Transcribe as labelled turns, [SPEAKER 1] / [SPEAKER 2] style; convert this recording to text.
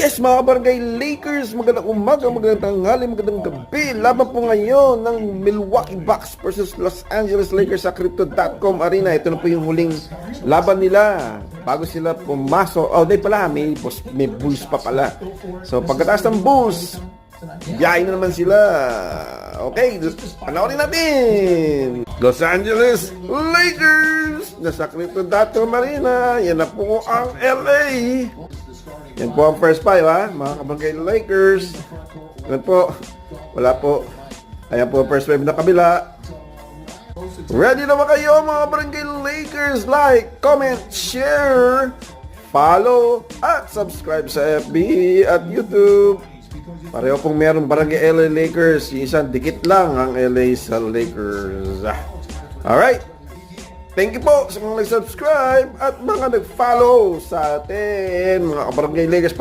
[SPEAKER 1] Yes, mga kabarangay Lakers, magandang umaga, magandang tanghali, magandang gabi. Laban po ngayon ng Milwaukee Bucks versus Los Angeles Lakers sa Crypto.com Arena. Ito na po yung huling laban nila bago sila pumasok. Oh, di pala, may Bulls pa pala. So, pagkatapos ng Bulls, biyahe na naman sila. Okay, panoorin natin. Los Angeles Lakers nasa Crypto.com Arena. Yan na po ang LA. Yan po ang first five, ha, mga kabarangay Lakers. Yan po. Wala po. Ayan po ang first five na kabila. Ready na ba kayo, mga barangay Lakers? Like, comment, share, follow, at subscribe sa FB at YouTube. Pareho pong meron barangay LA Lakers. Yung isang dikit lang ang LA sa Lakers. Alright. Thank you po sa mga nag-subscribe at mga nag-follow sa atin, mga kabarangay Lakers.